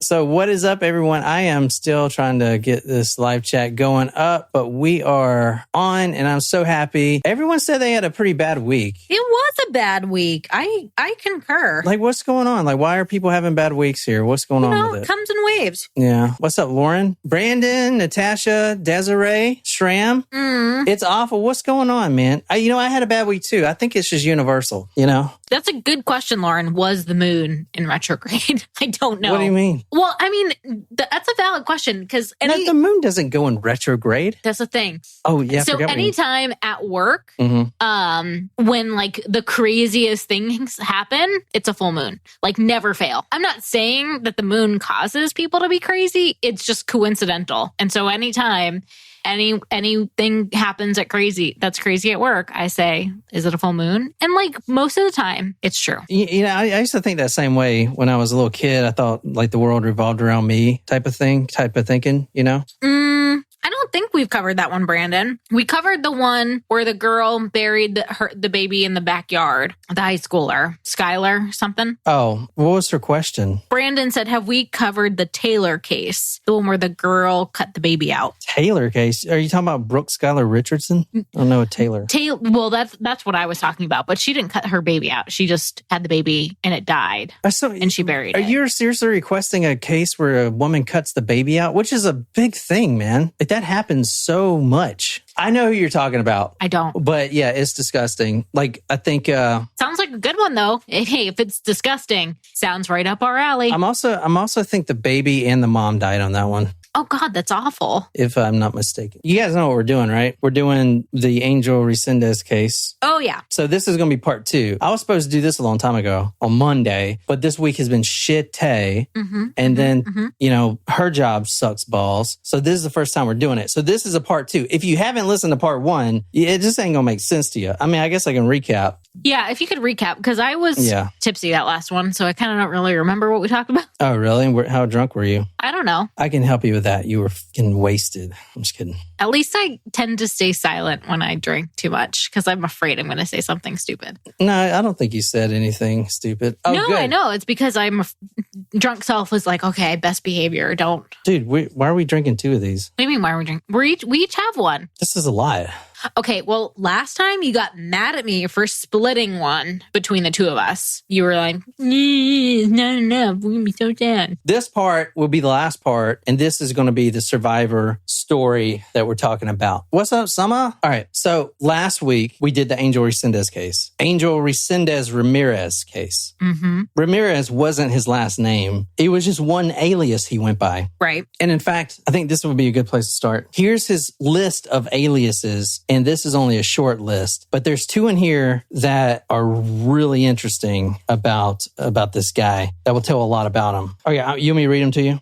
So what is up, everyone? I am still trying to get this live chat going up, but we are on, and I'm so happy. Everyone said they had a pretty bad week. It was a bad week. I concur. Like, what's going on? Like, why are people having bad weeks here? What's going on with it? It comes in waves. Yeah. What's up, Lauren? Brandon, Natasha, Desiree, Shram? It's awful. What's going on, man? I had a bad week too. I think it's just universal, That's a good question, Lauren. Was the moon in retrograde? I don't know. What do you mean? Well, I mean, that's a valid question because the moon doesn't go in retrograde. That's the thing. Oh, yeah. So anytime at work, when like the craziest things happen, it's a full moon. Like never fail. I'm not saying that the moon causes people to be crazy. It's just coincidental. And so anytime anything happens that's crazy at work, I say, is it a full moon? And like most of the time, it's true. I used to think that same way when I was a little kid. I thought like the world revolved around me type of thinking, I don't think we've covered that one, Brandon. We covered the one where the girl buried the baby in the backyard. The high schooler, Skylar something. Oh, what was her question? Brandon said, have we covered the Taylor case? The one where the girl cut the baby out. Taylor case? Are you talking about Brooke Skylar Richardson? Oh, no, Taylor. Well, that's what I was talking about. But she didn't cut her baby out. She just had the baby and it died. And she buried it. Are you seriously requesting a case where a woman cuts the baby out? Which is a big thing, man. Like, that happens so much. I know who you're talking about. I don't. But yeah, it's disgusting. Like, I think... sounds like a good one, though. Hey, if it's disgusting, sounds right up our alley. I'm also think the baby and the mom died on that one. Oh, God, that's awful. If I'm not mistaken. You guys know what we're doing, right? We're doing the Angel Recendez case. Oh, yeah. So this is going to be part 2. I was supposed to do this a long time ago on Monday, but this week has been shitty. And then, her job sucks balls. So this is the first time we're doing it. So this is a part 2. If you haven't listened to part 1, it just ain't going to make sense to you. I mean, I guess I can recap. Yeah, if you could recap, because I was tipsy that last one, so I kind of don't really remember what we talked about. Oh, really? How drunk were you? I don't know. I can help you with that. You were fucking wasted. I'm just kidding. At least I tend to stay silent when I drink too much, because I'm afraid I'm going to say something stupid. No, I don't think you said anything stupid. Oh, no, good. I know. It's because I'm drunk self was like, okay, best behavior, don't. Dude, why are we drinking 2 of these? What do you mean, why are we drinking? We each have one. This is a lot. Okay, well, last time you got mad at me for splitting one between the two of us. You were like, no, we're going to be so sad. This part will be the last part, and this is going to be the survivor story that we're talking about. What's up, Summer? All right, so last week, we did the Angel Recendez case. Angel Recendez Ramirez case. Ramirez wasn't his last name. It was just one alias he went by. Right. And in fact, I think this would be a good place to start. Here's his list of aliases. And this is only a short list, but there's 2 in here that are really interesting about this guy that will tell a lot about him. Okay, you want me to read them to you?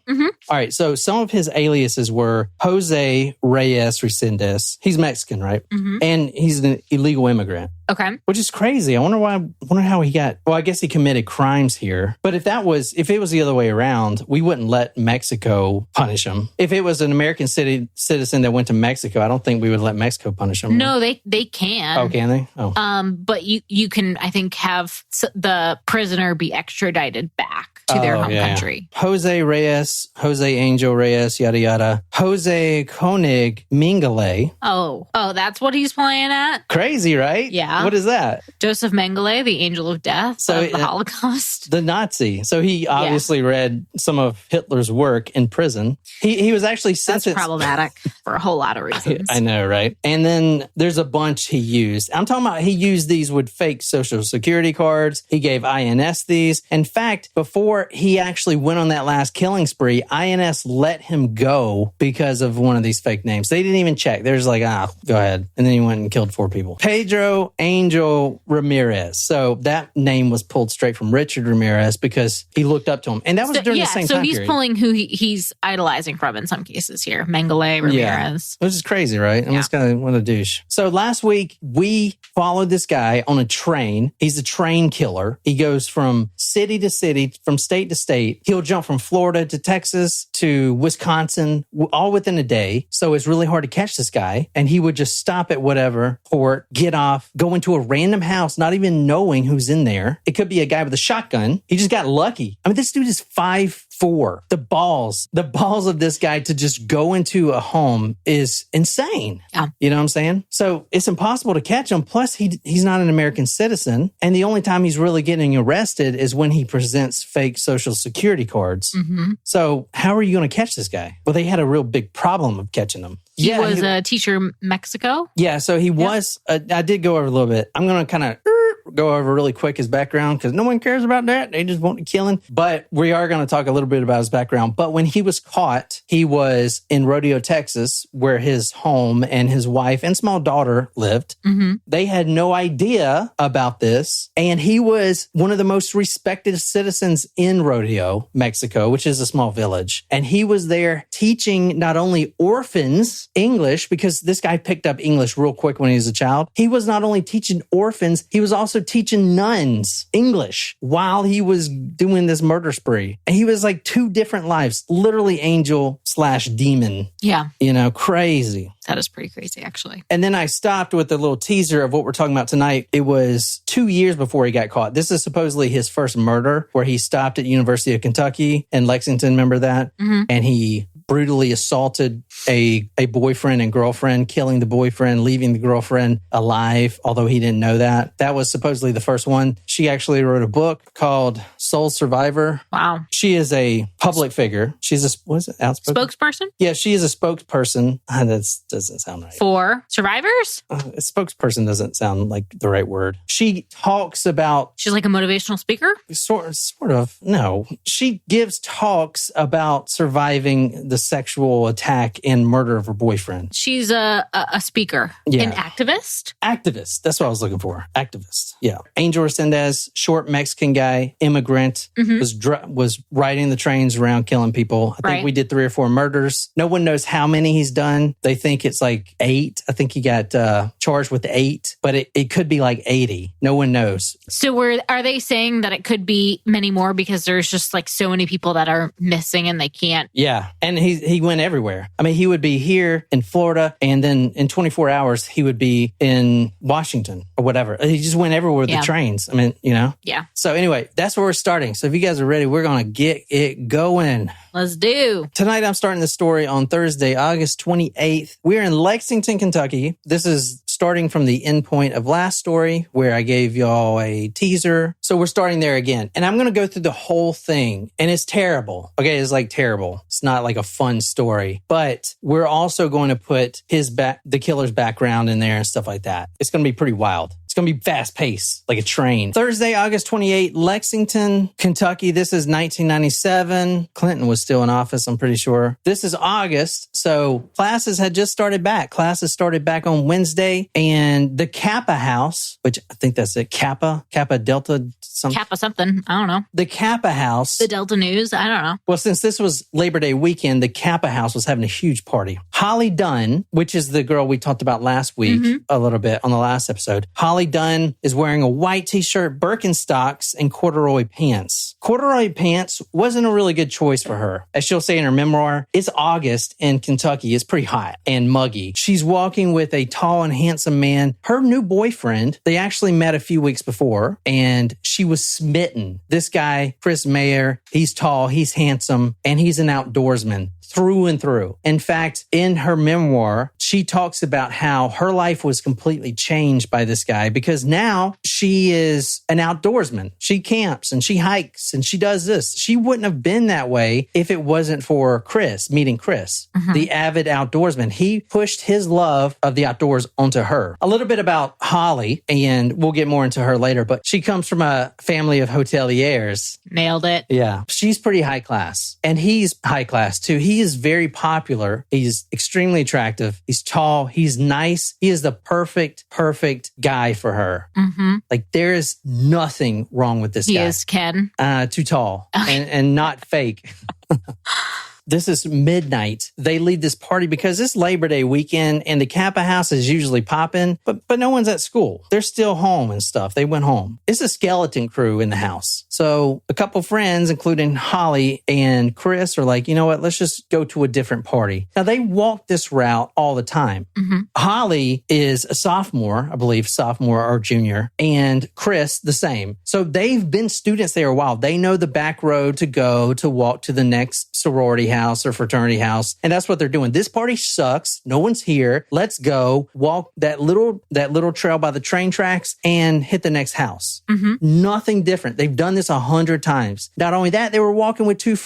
All right, so some of his aliases were Jose Reyes Recendez. He's Mexican, right? And he's an illegal immigrant. Okay. Which is crazy. I wonder how he got... Well, I guess he committed crimes here. But if it was the other way around, we wouldn't let Mexico punish him. If it was an American citizen that went to Mexico, I don't think we would let Mexico punish him. No, they can. Oh, can they? Oh. But you can, I think, have the prisoner be extradited back to their home country. Jose Reyes, Jose Angel Reyes, yada, yada. Jose Koenig Mengele. Oh, that's what he's playing at? Crazy, right? Yeah. What is that? Joseph Mengele, the angel of death of the Holocaust. The Nazi. So he obviously read some of Hitler's work in prison. He was actually sentenced. That's problematic for a whole lot of reasons. I know, right? And then there's a bunch he used. I'm talking about he used these with fake social security cards. He gave INS these. In fact, before he actually went on that last killing spree, INS let him go because of one of these fake names. They didn't even check. They're just like, go ahead. And then he went and killed 4 people. Pedro Angel Ramirez. So that name was pulled straight from Richard Ramirez because he looked up to him. And that was during the same time period. So he's pulling who he's idolizing from in some cases here. Mengele, Ramirez. Which is crazy, right? I'm just kind of what a douche. So last week, we followed this guy on a train. He's a train killer. He goes from city to city, from state to state. He'll jump from Florida to Texas to Wisconsin, all within a day. So it's really hard to catch this guy. And he would just stop at whatever port, get off, go into a random house, not even knowing who's in there. It could be a guy with a shotgun. He just got lucky. I mean, this dude is 5 4. The balls of this guy to just go into a home is insane. Yeah. You know what I'm saying? So it's impossible to catch him. Plus, he's not an American citizen. And the only time he's really getting arrested is when he presents fake Social Security cards. Mm-hmm. So how are you going to catch this guy? Well, they had a real big problem of catching him. He was a teacher in Mexico? Yeah, so he was. I did go over a little bit. I'm going to kind of go over really quick his background because no one cares about that. They just want to kill him. But we are going to talk a little bit about his background. But when he was caught, he was in Rodeo, Texas, where his home and his wife and small daughter lived. Mm-hmm. They had no idea about this. And he was one of the most respected citizens in Rodeo, Mexico, which is a small village. And he was there teaching not only orphans English, because this guy picked up English real quick when he was a child. He was not only teaching orphans, he was also teaching nuns English while he was doing this murder spree. And he was like 2 different lives, literally angel/demon. Yeah. You know, crazy. That is pretty crazy, actually. And then I stopped with a little teaser of what we're talking about tonight. It was 2 years before he got caught. This is supposedly his first murder, where he stopped at University of Kentucky in Lexington. Remember that? Mm-hmm. And he brutally assaulted a boyfriend and girlfriend, killing the boyfriend, leaving the girlfriend alive, although he didn't know that. That was supposedly the first one. She actually wrote a book called Soul Survivor. Wow. She is a public figure. She's a, what is it? Outspoken? Spokesperson? Yeah, she is a spokesperson. That doesn't sound right. For survivors? A spokesperson doesn't sound like the right word. She talks about... She's like a motivational speaker? Sort of. No. She gives talks about surviving the sexual attack and murder of her boyfriend. She's a speaker. Yeah. An activist? Activist. That's what I was looking for. Activist. Yeah. Angel Recendez, short Mexican guy, immigrant, was riding the trains around killing people. I think we did 3 or 4 murders. No one knows how many he's done. They think it's like 8. I think he got charged with 8, but it could be like 80. No one knows. So are they saying that it could be many more because there's just like so many people that are missing and they can't? Yeah. And he went everywhere. I mean, he would be here in Florida, and then in 24 hours, he would be in Washington or whatever. He just went everywhere with the trains. I mean, you know? Yeah. So anyway, that's where we're starting. So if you guys are ready, we're going to get it going. Let's do. Tonight, I'm starting the story on Thursday, August 28th. We're in Lexington, Kentucky. This is starting from the end point of last story where I gave y'all a teaser. So we're starting there again. And I'm going to go through the whole thing. And it's terrible. Okay, it's like terrible. It's not like a fun story. But we're also going to put the killer's background in there and stuff like that. It's going to be pretty wild. It's going to be fast paced, like a train. Thursday, August 28th, Lexington, Kentucky. This is 1997. Clinton was still in office, I'm pretty sure. This is August. So classes had just started back. Classes started back on Wednesday. And the Kappa House, which I think that's it, Kappa Delta something. Kappa something. I don't know. The Kappa House. The Delta News. I don't know. Well, since this was Labor Day weekend, the Kappa House was having a huge party. Holly Dunn, which is the girl we talked about last week a little bit on the last episode. Holly Dunn is wearing a white t-shirt, Birkenstocks, and corduroy pants. Corduroy pants wasn't a really good choice for her. As she'll say in her memoir, it's August in Kentucky. It's pretty hot and muggy. She's walking with a tall and handsome man. Her new boyfriend, they actually met a few weeks before, and she was smitten. This guy, Chris Mayer, he's tall, he's handsome, and he's an outdoorsman. Through and through. In fact, in her memoir, she talks about how her life was completely changed by this guy because now she is an outdoorsman. She camps and she hikes and she does this. She wouldn't have been that way if it wasn't for meeting Chris, the avid outdoorsman. He pushed his love of the outdoors onto her. A little bit about Holly, and we'll get more into her later, but she comes from a family of hoteliers. Nailed it. Yeah. She's pretty high class. And he's high class too. He is very popular. He's extremely attractive. He's tall. He's nice. He is the perfect guy for her. Like there is nothing wrong with this guy. He is Ken. Too tall and not fake. this is midnight. They leave this party because it's Labor Day weekend and the Kappa house is usually popping, but no one's at school. They're still home and stuff. They went home. It's a skeleton crew in the house. So a couple friends, including Holly and Chris, are like, you know what? Let's just go to a different party. Now, they walk this route all the time. Holly is a sophomore, I believe, sophomore or junior, and Chris the same. So they've been students there a while. They know the back road to go to walk to the next sorority house or fraternity house. And that's what they're doing. This party sucks. No one's here. Let's go walk that little trail by the train tracks and hit the next house. Nothing different. They've done this 100 times. Not only that, they were walking with two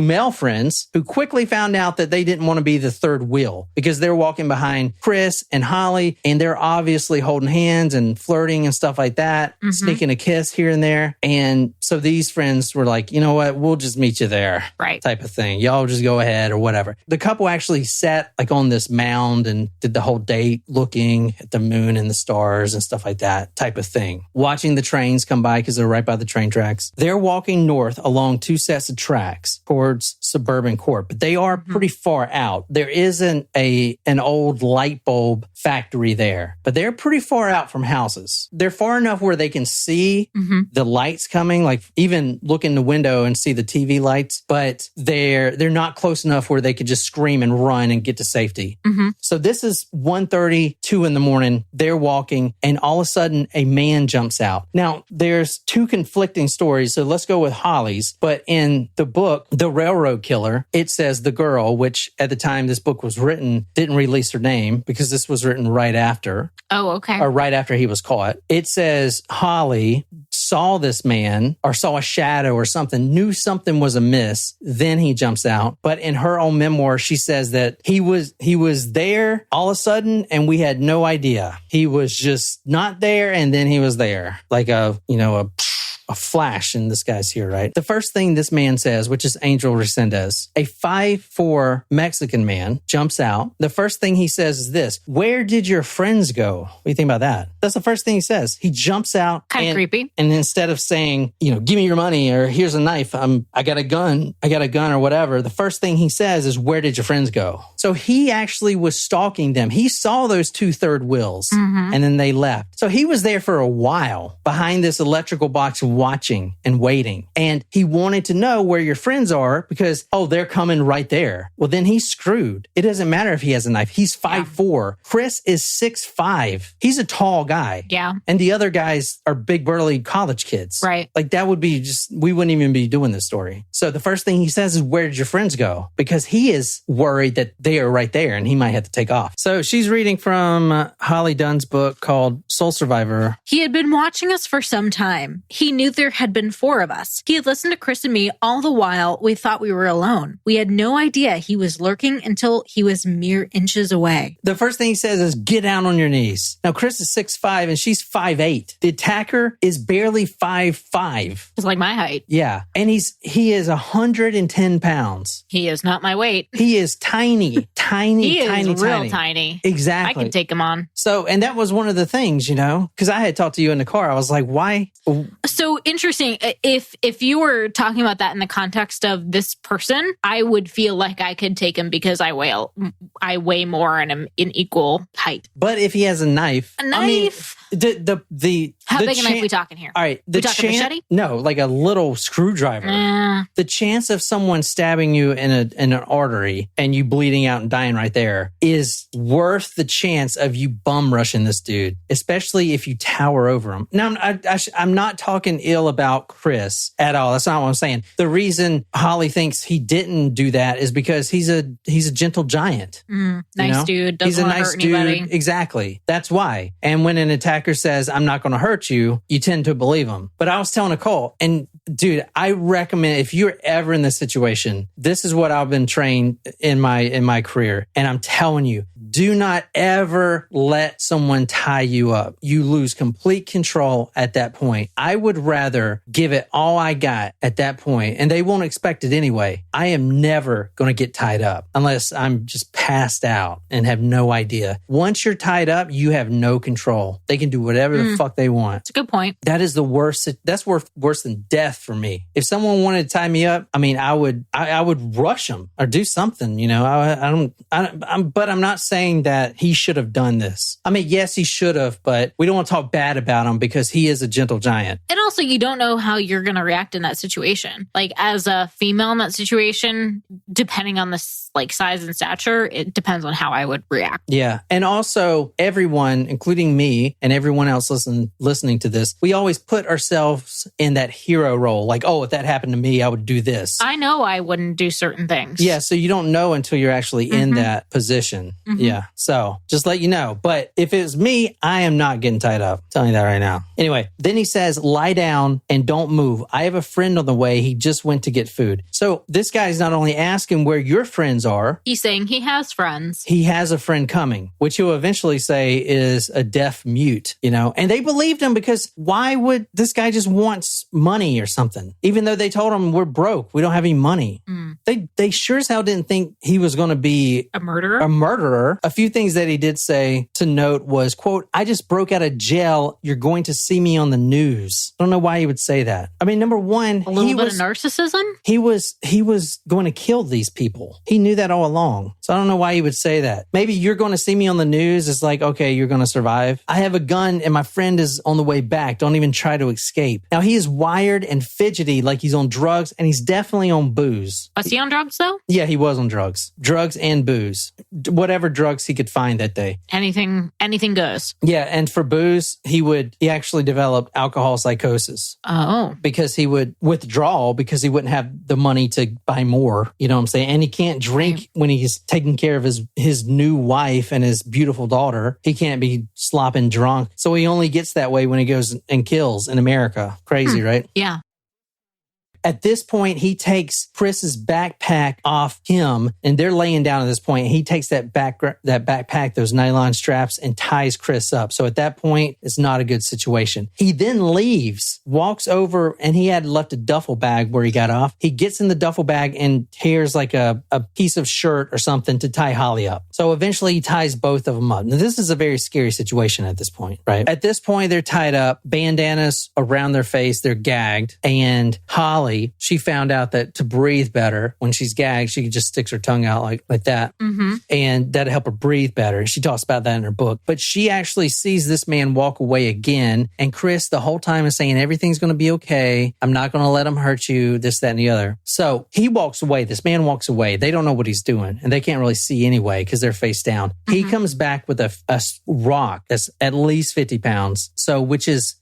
male friends, who quickly found out that they didn't want to be the third wheel because they're walking behind Chris and Holly, and they're obviously holding hands and flirting and stuff like that, sneaking a kiss here and there. And so these friends were like, you know what? We'll just meet you there. Right. Type of thing. Y'all just go ahead or whatever. The couple actually sat like on this mound and did the whole date looking at the moon and the stars and stuff like that type of thing. Watching the trains come by because they're right by the train tracks. They're walking north along two sets of tracks towards suburban court, but they are pretty far out. There isn't an old light bulb factory there, but they're pretty far out from houses. They're far enough where they can see the lights coming, like even look in the window and see the TV lights, but they're not close enough where they could just scream and run and get to safety. So this is 1:30, 2 in the morning. They're walking and all of a sudden a man jumps out. Now there's two conflicting stories. So let's go with Holly's, but in the book, The Railroad Killer, it says the girl, which at the time this book was written, didn't release her name because this was written right after. Oh, okay. Or right after he was caught. It says Holly saw this man or saw a shadow or something, knew something was amiss. Then he jumps out. But in her own memoir, she says that he was there all of a sudden and we had no idea. He was just not there and then he was there. Like a flash in this guy's here, right? The first thing this man says, which is Angel Recendez, a 5'4" Mexican man, jumps out. The first thing he says is this: "Where did your friends go?" What do you think about that? That's the first thing he says. He jumps out. Kind of creepy. And instead of saying, give me your money or here's a knife, I got a gun or whatever, the first thing he says is, "Where did your friends go?" So he actually was stalking them. He saw those two third wheels and then they left. So he was there for a while behind this electrical box watching and waiting. And he wanted to know where your friends are because, they're coming right there. Well, then he's screwed. It doesn't matter if he has a knife. He's 5'4". Chris is 6'5". He's a tall guy. Yeah. And the other guys are big, burly college kids. Right. Like that would be we wouldn't even be doing this story. So the first thing he says is, "Where did your friends go?" Because he is worried that they are right there and he might have to take off. So she's reading from Holly Dunn's book called Soul Survivor. He had been watching us for some time. He knew there had been 4 of us. He had listened to Chris and me all the while we thought we were alone. We had no idea he was lurking until he was mere inches away. The first thing he says is, "Get down on your knees." Now, Chris is 6'5" and she's 5'8". The attacker is barely 5'5". It's like my height. Yeah. And he is 110 pounds. He is not my weight. He is tiny, tiny, he tiny, is real tiny. Exactly. I can take him on. So, and that was one of the things, because I had talked to you in the car. I was like, why? So interesting. If you were talking about that in the context of this person, I would feel like I could take him because I weigh more and am in equal height. But if he has a knife, how big a knife we talking here? All right, we talking machete? No, like a little screwdriver. The chance of someone stabbing you in an artery and you bleeding out and dying right there is worth the chance of you bum rushing this dude, especially if you tower over him. Now, I'm not talking ill about Chris at all. That's not what I'm saying. The reason Holly thinks he didn't do that is because he's a gentle giant. Nice dude. Doesn't want to hurt anybody. Exactly. That's why. And when an attacker says, "I'm not going to hurt you," you tend to believe him. But I was telling Nicole, and dude, I recommend if you're ever in this situation, this is what I've been trained in my career. And I'm telling you, Do not ever let someone tie you up. You lose complete control at that point. I would rather give it all I got at that point, and they won't expect it anyway. I am never going to get tied up unless I'm just passed out and have no idea. Once you're tied up, you have no control. They can do whatever the fuck they want. That's a good point. That is the worst. That's worse than death for me. If someone wanted to tie me up, I mean, I would rush them or do something, you know. But I'm not saying that he should have done this. I mean, yes, he should have, but we don't want to talk bad about him because he is a gentle giant. And also, you don't know how you're going to react in that situation. Like, as a female in that situation, depending on the size and stature, it depends on how I would react. Yeah. And also, everyone, including me and everyone else listening to this, we always put ourselves in that hero role. Like, oh, if that happened to me, I would do this. I know I wouldn't do certain things. Yeah. So you don't know until you're actually in that position. Yeah. So just let you know. But if it was me, I am not getting tied up. I'm telling you that right now. Anyway, then he says, lie down and don't move. I have a friend on the way. He just went to get food. So this guy's not only asking where your friends are. He's saying he has friends. He has a friend coming, which he'll eventually say is a deaf mute, you know. And they believed him because why would this guy just wants money or something? Even though they told him we're broke, we don't have any money. They sure as hell didn't think he was going to be a murderer. A few things that he did say to note was, quote, I just broke out of jail. You're going to see me on the news. I don't know why he would say that. I mean, number one, a little bit of narcissism. He was going to kill these people. He knew that all along. So I don't know why he would say that. Maybe you're going to see me on the news. It's like, okay, you're going to survive. I have a gun and my friend is on the way back. Don't even try to escape. Now he is wired and fidgety like he's on drugs, and he's definitely on booze. Was he on drugs though? Yeah, he was on drugs. Drugs and booze. Whatever drugs he could find that day. Anything goes. Yeah, and for booze, he actually developed alcohol psychosis. Oh. Because he would withdraw because he wouldn't have the money to buy more. You know what I'm saying? And he can't drink when he's taking care of his new wife and his beautiful daughter. He can't be slopping drunk. So he only gets that way when he goes and kills in America. Crazy, right? Yeah. At this point, he takes Chris's backpack off him, and they're laying down at this point. He takes that backpack, those nylon straps, and ties Chris up. So at that point, it's not a good situation. He then leaves, walks over, and he had left a duffel bag where he got off. He gets in the duffel bag and tears like a piece of shirt or something to tie Holly up. So eventually, he ties both of them up. Now, this is a very scary situation at this point, right? At this point, they're tied up, bandanas around their face, they're gagged, and Holly, she found out that to breathe better when she's gagged, she just sticks her tongue out like that. And that'll help her breathe better. She talks about that in her book. But she actually sees this man walk away again. And Chris the whole time is saying, everything's going to be okay. I'm not going to let him hurt you, this, that, and the other. So he walks away. This man walks away. They don't know what he's doing. And they can't really see anyway because they're face down. He comes back with a rock that's at least 50 pounds. So which is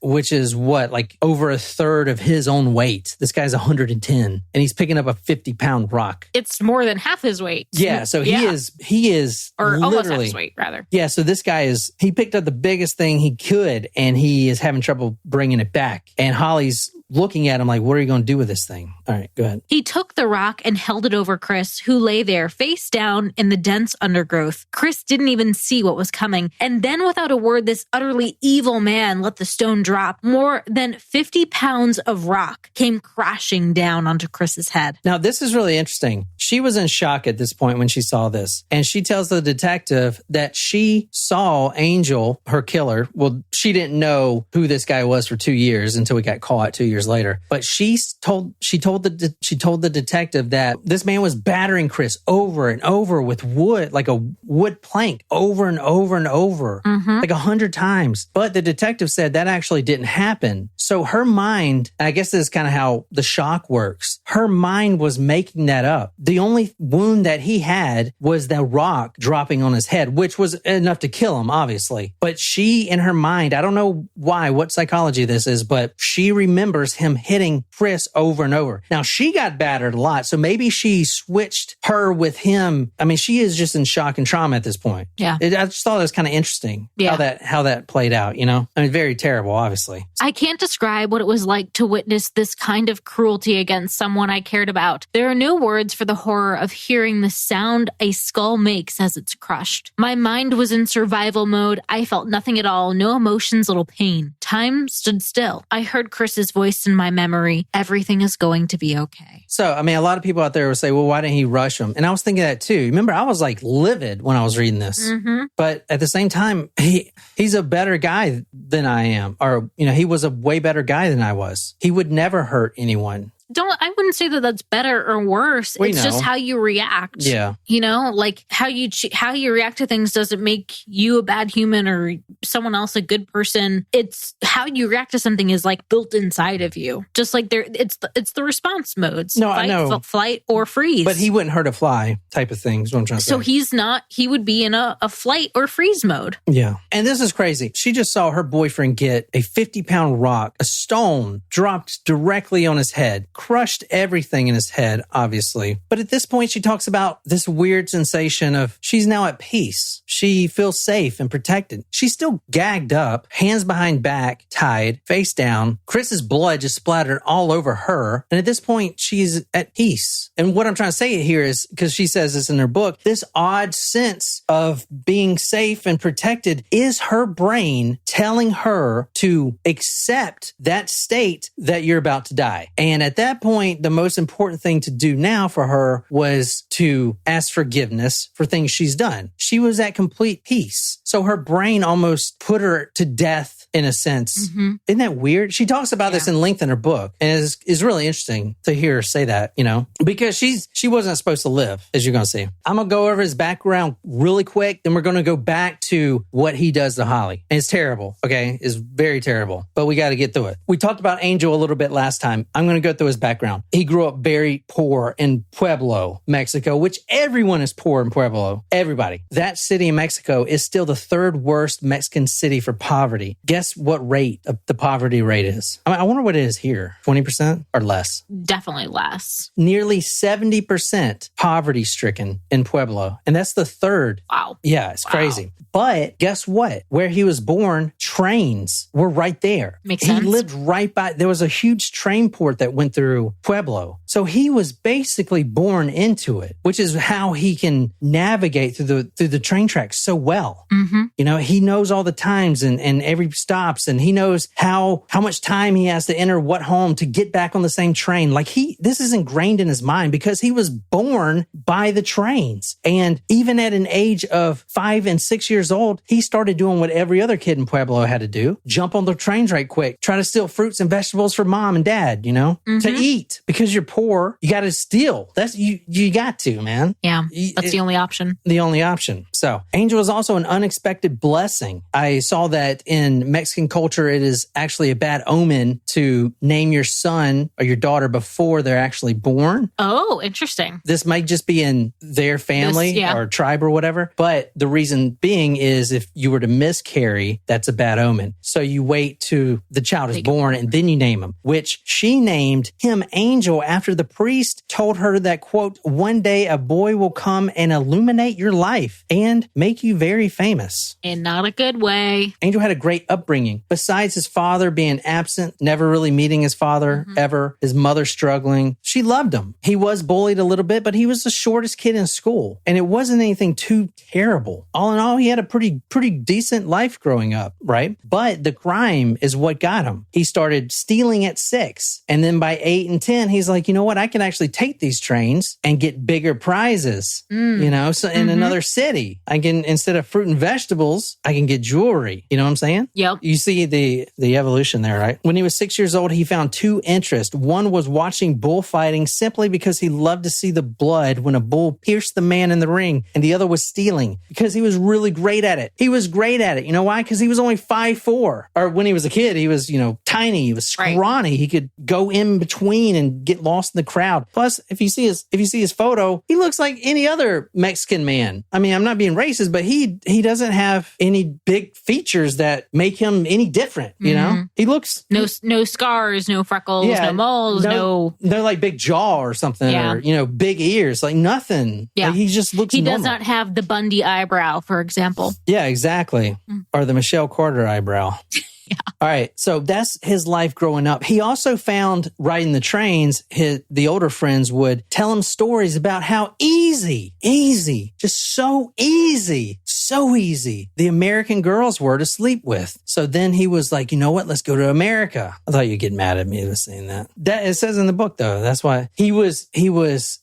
what? Like over a third of his own weight. This guy's 110 and he's picking up a 50-pound rock. It's more than half his weight. Yeah, so he is or literally, almost half his weight rather. Yeah, so this guy he picked up the biggest thing he could and he is having trouble bringing it back. And Holly's looking at him like, what are you going to do with this thing? All right, go ahead. He took the rock and held it over Chris, who lay there face down in the dense undergrowth. Chris didn't even see what was coming. And then without a word, this utterly evil man let the stone drop. More than 50 pounds of rock came crashing down onto Chris's head. Now, this is really interesting. She was in shock at this point when she saw this. And she tells the detective that she saw Angel, her killer. Well, she didn't know who this guy was for 2 years until he got caught 2 years later. But she told the detective that this man was battering Chris over and over with wood, like a wood plank, over and over and over, like 100 times. But the detective said that actually didn't happen. So her mind, I guess this is kind of how the shock works. Her mind was making that up. The only wound that he had was the rock dropping on his head, which was enough to kill him, obviously. But she, in her mind, I don't know why, what psychology this is, but she remembers remembers him hitting Chris over and over. Now, she got battered a lot, so maybe she switched her with him. I mean, she is just in shock and trauma at this point. Yeah. I just thought it was kind of interesting how that played out, you know? I mean, very terrible, obviously. I can't describe what it was like to witness this kind of cruelty against someone I cared about. There are no words for the horror of hearing the sound a skull makes as it's crushed. My mind was in survival mode. I felt nothing at all, no emotions, little pain. Time stood still. I heard Chris's voice in my memory. Everything is going to be okay. So, I mean, a lot of people out there will say, well, why didn't he rush him? And I was thinking that too. Remember, I was like livid when I was reading this. Mm-hmm. But at the same time, he's a better guy than I am. Or, you know, he was a way better guy than I was. He would never hurt anyone. I wouldn't say that that's better or worse. It's just how you react. Yeah. You know, like how you react to things doesn't make you a bad human or someone else a good person. It's how you react to something is like built inside of you. Just like it's the response modes. No, I know. Flight or freeze. But he wouldn't hurt a fly type of thing is what I'm trying to say. He would be in a flight or freeze mode. Yeah. And this is crazy. She just saw her boyfriend get a 50-pound rock, a stone dropped directly on his head. Crushed everything in his head, obviously. But at this point, she talks about this weird sensation of she's now at peace. She feels safe and protected. She's still gagged up, hands behind back, tied, face down. Chris's blood just splattered all over her. And at this point, she's at peace. And what I'm trying to say here is, because she says this in her book, this odd sense of being safe and protected is her brain telling her to accept that state that you're about to die. And at that point, the most important thing to do now for her was to ask forgiveness for things she's done. She was at complete peace. So her brain almost put her to death in a sense. Mm-hmm. Isn't that weird? She talks about this in length in her book. And it's really interesting to hear her say that, you know, because she wasn't supposed to live, as you're going to see. I'm going to go over his background really quick. Then we're going to go back to what he does to Holly. And it's terrible. Okay. It's very terrible, but we got to get through it. We talked about Angel a little bit last time. I'm going to go through his background. He grew up very poor in Pueblo, Mexico, which everyone is poor in Pueblo. Everybody. That city in Mexico is still the third worst Mexican city for poverty. Guess what rate of the poverty rate is? I wonder what it is here. 20% or less? Definitely less. Nearly 70% poverty stricken in Pueblo. And that's the third. Wow. Yeah, it's crazy. But guess what? Where he was born, trains were right there. Makes sense. He lived right by, there was a huge train port that went through Pueblo. So he was basically born into it, which is how he can navigate through the train tracks so well. Mm-hmm. You know, he knows all the times and every stops, and he knows how much time he has to enter what home to get back on the same train. Like this is ingrained in his mind because he was born by the trains. And even at an age of 5 and 6 years old, he started doing what every other kid in Pueblo had to do. Jump on the trains right quick. Try to steal fruits and vegetables for mom and dad, you know, to eat. Because you're poor, you got to steal. That's you got to, man. Yeah, that's the only option. The only option. So Angel is also an unexpected blessing. I saw that in Mexican culture, it is actually a bad omen to name your son or your daughter before they're actually born. Oh, interesting. This might just be in their family or tribe or whatever. But the reason being is if you were to miscarry, that's a bad omen. So you wait till the child is born and then you name him, which she named him Angel after the priest told her that, quote, one day a boy will come and illuminate your life and make you very famous. In not a good way. Angel had a great upbringing. Besides his father being absent, never really meeting his father ever, his mother struggling, she loved him. He was bullied a little bit, but he was the shortest kid in school. And it wasn't anything too terrible. All in all, he had a pretty decent life growing up, right? But the crime is what got him. He started stealing at 6. And then by 8 and 10, he's like, you know what? I can actually take these trains and get bigger prizes, you know? So in another city, I can, instead of fruit and vegetables, I can get jewelry. You know what I'm saying? Yep. You see the evolution there, right? When he was 6 years old, he found 2 interests. One was watching bullfighting simply because he loved to see the blood when a bull pierced the man in the ring. And the other was stealing because he was really great at it. He was great at it. You know why? Because he was only 5'4". Or when he was a kid, he was, you know, tiny. He was scrawny. Right. He could go in between and get lost lost in the crowd. Plus, if you see his photo, he looks like any other Mexican man. I mean, I'm not being racist, but he doesn't have any big features that make him any different. You know, he looks no scars, no freckles, no moles, no like big jaw or something, or big ears, like nothing. Yeah, like, he just looks. He normal. does not have the Bundy eyebrow, for example. Yeah, exactly, or the Michelle Carter eyebrow. Yeah. All right. So that's his life growing up. He also found riding the trains, the older friends would tell him stories about how easy, just so easy the American girls were to sleep with. So then he was like, you know what? Let's go to America. I thought you'd get mad at me for saying that. That it says in the book, though. That's why he was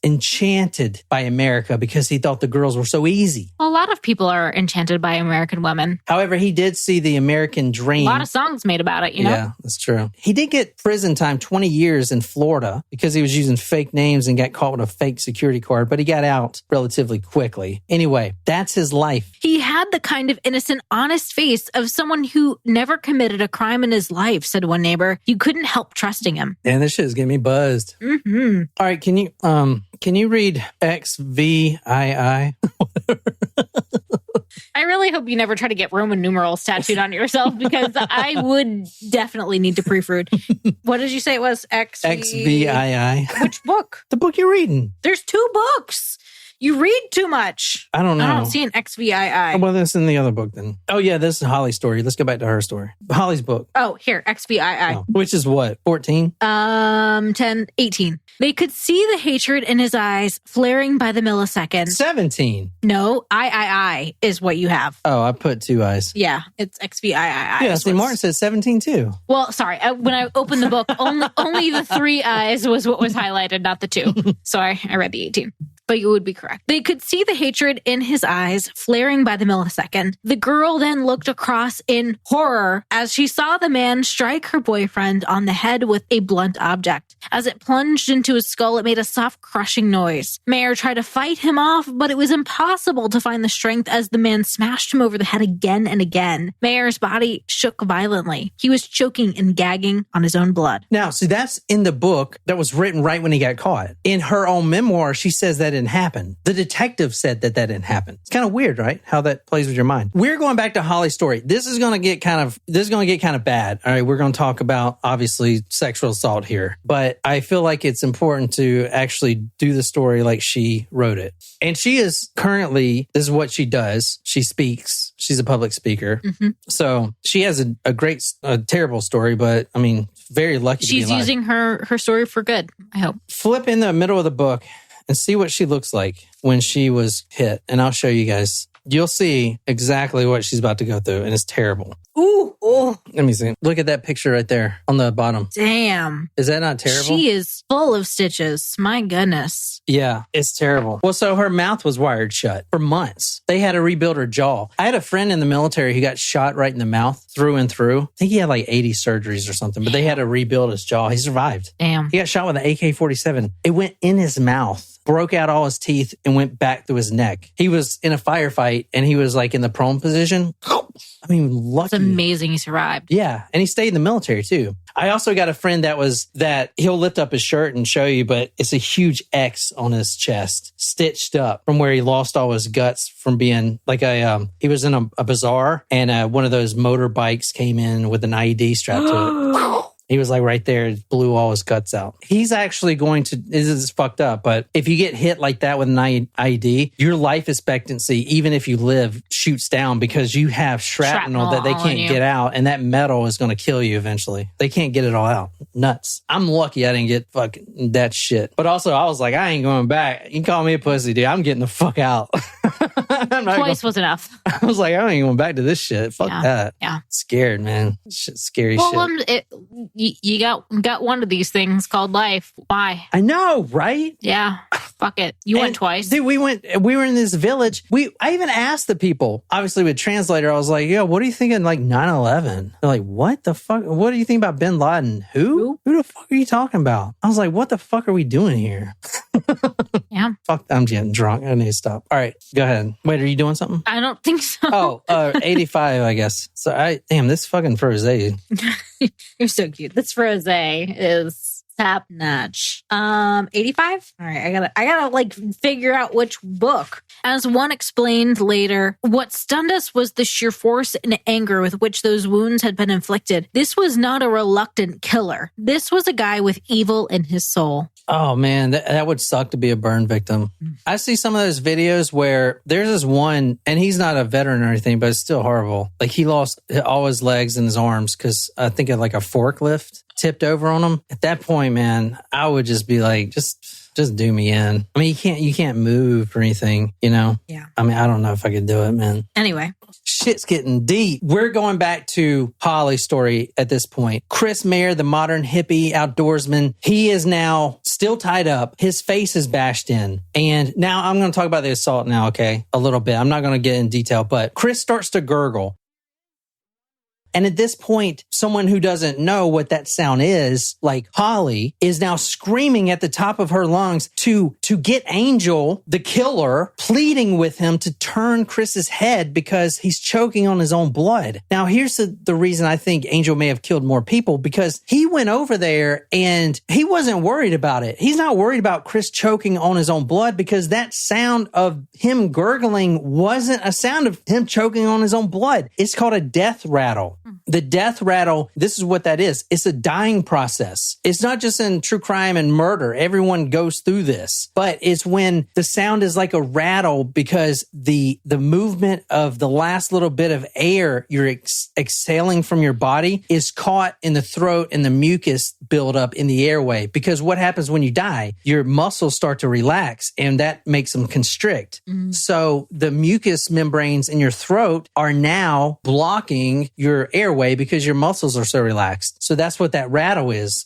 enchanted by America because he thought the girls were so easy. A lot of people are enchanted by American women. However, he did see the American dream. A lot of songs made about it, you know? Yeah, that's true. He did get prison time, 20 years in Florida because he was using fake names and got caught with a fake security card, but he got out relatively quickly. Anyway, that's his life. He had the kind of innocent, honest face of someone who never committed a crime in his life, said one neighbor. You couldn't help trusting him. Man, this shit is getting me buzzed. Mm-hmm. All right, can you read XVII? I really hope you never try to get Roman numerals tattooed on yourself because I would definitely need to proofread. What did you say it was? XVII. Which book? The book you're reading. There's 2 books. You read too much. I don't know. I don't see an XVII. Well, that's in the other book then. Oh, yeah, this is Holly's story. Let's go back to her story. Holly's book. Oh, here, XVII. Oh, which is what, 14? 10, 18. They could see the hatred in his eyes flaring by the millisecond. 17. No, I is what you have. Oh, I put 2 eyes. Yeah, it's XVII. Yeah, see, Martin said 17 too. Well, sorry. When I opened the book, only the 3 eyes was what was highlighted, not the 2. Sorry, I read the 18. But you would be correct. They could see the hatred in his eyes flaring by the millisecond. The girl then looked across in horror as she saw the man strike her boyfriend on the head with a blunt object. As it plunged into his skull, it made a soft crushing noise. Mayer tried to fight him off, but it was impossible to find the strength as the man smashed him over the head again and again. Mayer's body shook violently. He was choking and gagging on his own blood. Now, see, that's in the book that was written right when he got caught. In her own memoir, she says that didn't happen. The detective said that didn't happen. It's kind of weird, right? How that plays with your mind. We're going back to Holly's story. This is going to get kind of bad. All right, we're going to talk about obviously sexual assault here, but I feel like it's important to actually do the story like she wrote it. And she is currently, this is what she does. She speaks. She's a public speaker. Mm-hmm. So she has a terrible story, but I mean, very lucky. She's using her story for good, I hope. Flip in the middle of the book and see what she looks like when she was hit. And I'll show you guys. You'll see exactly what she's about to go through, and it's terrible. Ooh, oh. Let me see. Look at that picture right there on the bottom. Damn. Is that not terrible? She is full of stitches. My goodness. Yeah, it's terrible. Well, so her mouth was wired shut for months. They had to rebuild her jaw. I had a friend in the military who got shot right in the mouth through and through. I think he had like 80 surgeries or something, but they had to rebuild his jaw. He survived. Damn. He got shot with an AK-47. It went in his mouth, broke out all his teeth, and went back through his neck. He was in a firefight, and he was like in the prone position. I mean, lucky. It's amazing he survived. Yeah, and he stayed in the military too. I also got a friend that he'll lift up his shirt and show you, but it's a huge X on his chest, stitched up from where he lost all his guts from being like he was in a bazaar, and one of those motorbikes came in with an IED strapped to it. He was like right there, it blew all his guts out. He's actually going to, this is fucked up, but if you get hit like that with an IED, your life expectancy, even if you live, shoots down because you have shrapnel that they can't get out, and that metal is going to kill you eventually. They can't get it all out. Nuts. I'm lucky I didn't get fucking that shit. But also, I was like, I ain't going back. You can call me a pussy, dude. I'm getting the fuck out. Twice was enough. I was like, I ain't going back to this shit. Fuck that. Yeah. Scared, man. Shit's scary shit. You got one of these things called life. Why? I know, right? Yeah. Fuck it. You went twice. Dude, we were in this village. I even asked the people, obviously with translator, I was like, yo, what do you think of like 9/11? They're like, what the fuck? What do you think about bin Laden? Who the fuck are you talking about? I was like, what the fuck are we doing here? Yeah. Fuck, I'm getting drunk. I need to stop. All right, go ahead. Wait, are you doing something? I don't think so. 85, I guess. So damn, this fucking Frosé. You're so cute. This Frosé is Top notch. 85? All right, I gotta like figure out which book. As one explained later, what stunned us was the sheer force and anger with which those wounds had been inflicted. This was not a reluctant killer. This was a guy with evil in his soul. Oh man, that would suck to be a burn victim. I see some of those videos where there's this one, and he's not a veteran or anything, but it's still horrible. Like he lost all his legs and his arms because I think of like a forklift tipped over on him. At that point, man, I would just be like, just do me in. I mean, you can't move or anything, you know? Yeah. I mean, I don't know if I could do it, man. Anyway. Shit's getting deep. We're going back to Holly's story at this point. Chris Mayer, the modern hippie outdoorsman, he is now still tied up. His face is bashed in. And now I'm going to talk about the assault now, okay? A little bit. I'm not going to get in detail, but Chris starts to gurgle. And at this point, someone who doesn't know what that sound is, like Holly, is now screaming at the top of her lungs to get Angel, the killer, pleading with him to turn Chris's head because he's choking on his own blood. Now, here's the reason I think Angel may have killed more people, because he went over there and he wasn't worried about it. He's not worried about Chris choking on his own blood because that sound of him gurgling wasn't a sound of him choking on his own blood. It's called a death rattle. The death rattle, this is what that is. It's a dying process. It's not just in true crime and murder. Everyone goes through this. But it's when the sound is like a rattle because the movement of the last little bit of air you're exhaling from your body is caught in the throat and the mucus build up in the airway. Because what happens when you die? Your muscles start to relax and that makes them constrict. Mm-hmm. So the mucus membranes in your throat are now blocking your airway because your muscles are so relaxed. So that's what that rattle is.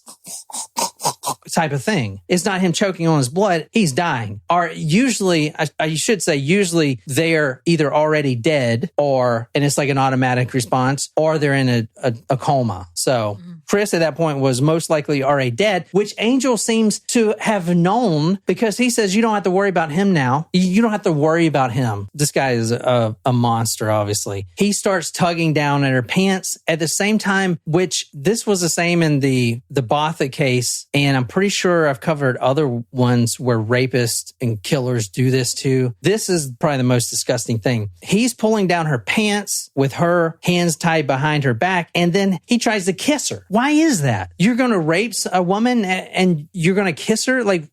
Type of thing. It's not him choking on his blood. He's dying. Or usually, I should say, usually they're either already dead and it's like an automatic response, or they're in a coma. So Chris at that point was most likely already dead, which Angel seems to have known because he says, you don't have to worry about him now. You don't have to worry about him. This guy is a monster, obviously. He starts tugging down at her pants at the same time, which this was the same in the Botha case. And I'm pretty sure I've covered other ones where rapists and killers do this too. This is probably the most disgusting thing. He's pulling down her pants with her hands tied behind her back, and then he tries to kiss her. Why is that? You're going to rape a woman and you're going to kiss her? Like,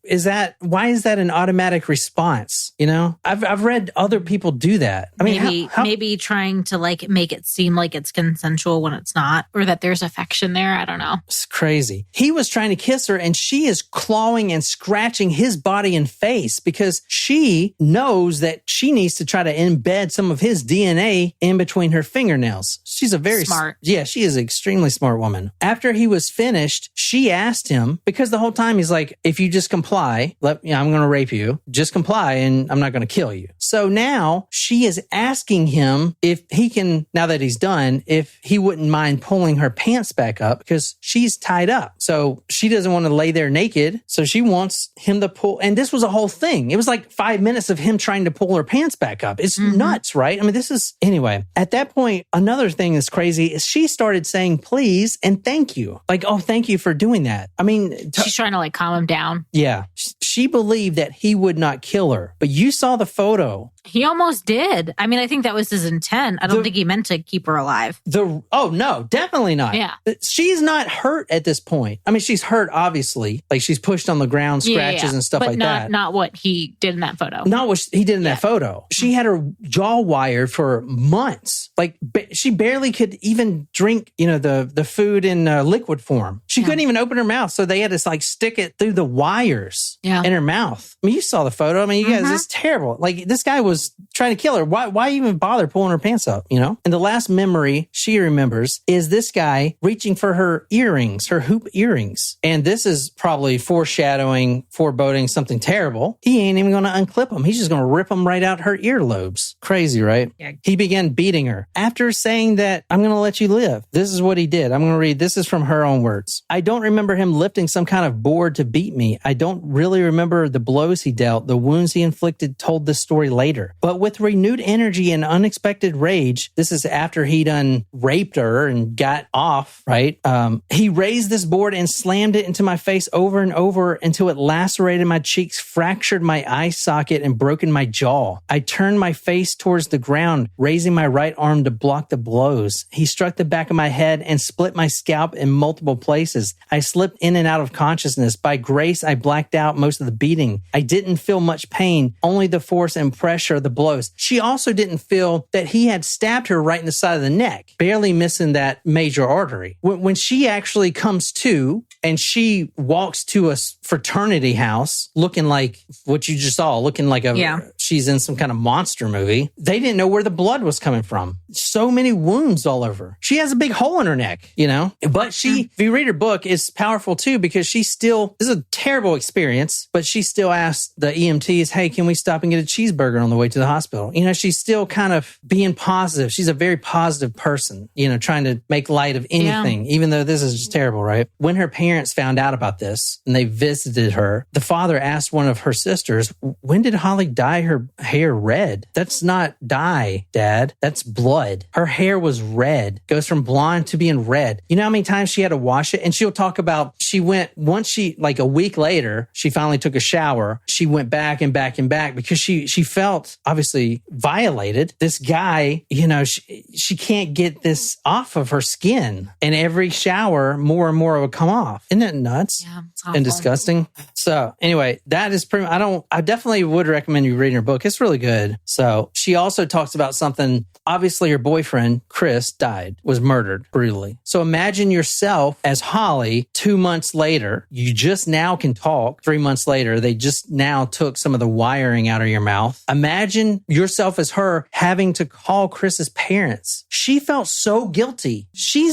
why is that an automatic response? You know, I've read other people do that. I mean, maybe trying to like make it seem like it's consensual when it's not, or that there's affection there. I don't know. It's crazy. He was trying to kiss her and she is clawing and scratching his body and face because she knows that she needs to try to embed some of his DNA in between her fingernails. She's a very smart. Yeah, she is an extremely smart woman. After he was finished, she asked him, because the whole time he's like, if you just comply, I'm going to rape you. Just comply and I'm not going to kill you. So now she is asking him if he can, now that he's done, if he wouldn't mind pulling her pants back up because she's tied up. So she doesn't want to lay there naked. So she wants him to pull. And this was a whole thing. It was like 5 minutes of him trying to pull her pants back up. It's nuts, right? I mean, anyway, at that point, another thing that's crazy is she started saying please and thank you. Like, oh, thank you for doing that. I mean, she's trying to like calm him down. Yeah. She believed that he would not kill her, but you saw the photo. He almost did. I mean, I think that was his intent. I don't think he meant to keep her alive. Oh, no, definitely not. Yeah. She's not hurt at this point. I mean, she's hurt, obviously. Like, she's pushed on the ground, scratches and stuff like that. But not what he did in that photo. Not what he did in that photo. She had her jaw wired for months. Like, she barely could even drink, the food in liquid form. She couldn't even open her mouth. So they had to, like, stick it through the wires in her mouth. I mean, you saw the photo. I mean, you guys, it's terrible. Like, this guy was trying to kill her. Why even bother pulling her pants up, And the last memory she remembers is this guy reaching for her earrings, her hoop earrings. And this is probably foreboding something terrible. He ain't even going to unclip them. He's just going to rip them right out her earlobes. Crazy, right? Yeah. He began beating her. After saying that, I'm going to let you live. This is what he did. I'm going to read. This is from her own words. I don't remember him lifting some kind of board to beat me. I don't really remember the blows he dealt. The wounds he inflicted told this story later. But with renewed energy and unexpected rage, this is after he done raped her and got off, right? He raised this board and slammed it into my face over and over until it lacerated my cheeks, fractured my eye socket, and broken my jaw. I turned my face towards the ground, raising my right arm to block the blows. He struck the back of my head and split my scalp in multiple places. I slipped in and out of consciousness. By grace, I blacked out most of the beating. I didn't feel much pain, only the force and pressure of the blows. She also didn't feel that he had stabbed her right in the side of the neck, barely missing that major artery. When she actually comes to and she walks to a fraternity house looking like what you just saw, looking like she's in some kind of monster movie. They didn't know where the blood was coming from. So many wounds all over. She has a big hole in her neck, you know? But she, if you read her book, it's powerful too because she still, this is a terrible experience, but she still asked the EMTs, hey, can we stop and get a cheeseburger on the way to the hospital? You know, she's still kind of being positive. She's a very positive person, you know, trying to make light of anything, even though this is just terrible, right? When her parents found out about this and they visited her, the father asked one of her sisters, when did Holly dye her hair red? That's not dye, Dad. That's blood. Her hair was red. Goes from blonde to being red. You know how many times she had to wash it? And she'll talk about, she went, once she, like a week later, she finally took a shower. She went back and back and back because she felt obviously violated. This guy, you know, she can't get this off of her skin. And every shower, more and more would come off. Isn't that nuts? Yeah, it's and disgusting? So anyway, that is pretty, I definitely would recommend you reading her book. It's really good. So she also talks about something, obviously her boyfriend, Chris, was murdered brutally. So imagine yourself as Holly 2 months later. You just now can talk. 3 months later, they just now took some of the wiring out of your mouth. Imagine yourself as her having to call Chris's parents. She felt so guilty. She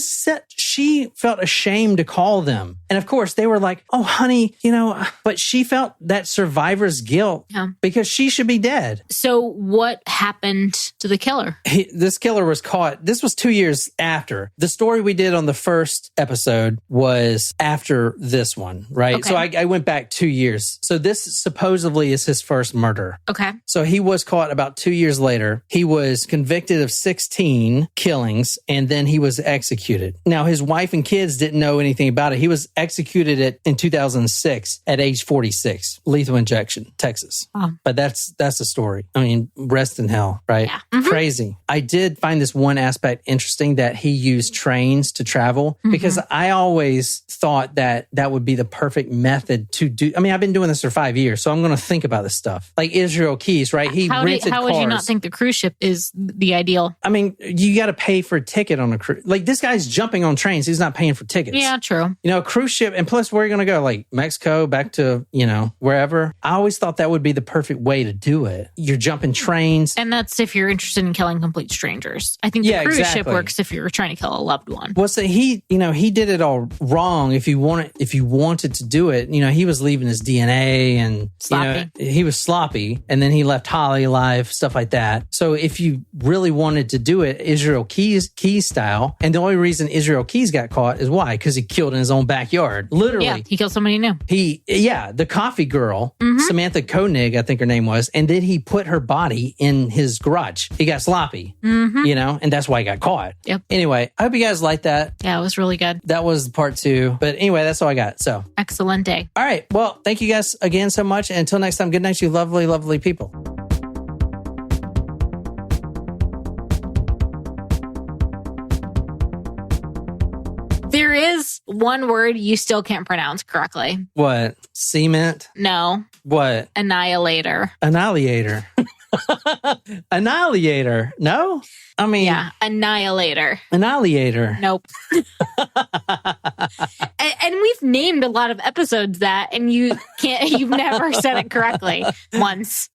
felt ashamed to call them. And of course, they were like, oh, honey, you know, but she felt that survivor's guilt because she should be dead. So what happened to the killer? This killer was caught. This was 2 years after. The story we did on the first episode was after this one, right? Okay. So I went back 2 years. So this supposedly is his first murder. Okay. So he was caught about 2 years later. He was convicted of 16 killings and then he was executed. Now, his wife and kids didn't know anything about it. He was executed in 2006 at age 46. Lethal injection, Texas. Oh. But that's the story. I mean, rest in hell, right? Yeah. Mm-hmm. Crazy. I did find this one aspect interesting that he used trains to travel because I always thought that would be the perfect method to do. I mean, I've been doing this for 5 years, so I'm going to think about this stuff. Like Israel Keys, right? How would you not think the cruise ship is the ideal? I mean, you got to pay for a ticket on a cruise. Like this guy's jumping on trains. He's not paying for tickets. Yeah, true. You know, a cruise ship, and plus where are you going to go? Like Mexico, back to, you know, wherever. I always thought that would be the perfect way to do it. You're jumping trains. And that's if you're interested in killing complete strangers. I think the cruise ship works if you're trying to kill a loved one. Well, so he did it all wrong. If you wanted to do it, you know, he was leaving his DNA and sloppy. You know, he was sloppy, and then he left Holly alive, stuff like that. So if you really wanted to do it Israel Keys style, and the only reason Israel Keys got caught is why? Because he killed in his own backyard. Literally. Yeah, he killed somebody he knew. The coffee girl, Samantha Koenig, I think her name was, and then he put her body in his garage. He got sloppy, you know, and that's why he got caught. Yep. Anyway, I hope you guys liked that. Yeah, it was really good. That was part 2. But anyway, that's all I got. So excellent day. All right. Well, thank you guys again so much. And until next time, good night, you lovely, lovely people. There is one word you still can't pronounce correctly. What? Cement? No. What? Annihilator. Annihilator. Annihilator. No? I mean... Yeah, annihilator. Annihilator. Nope. and we've named a lot of episodes that, and you've never said it correctly once.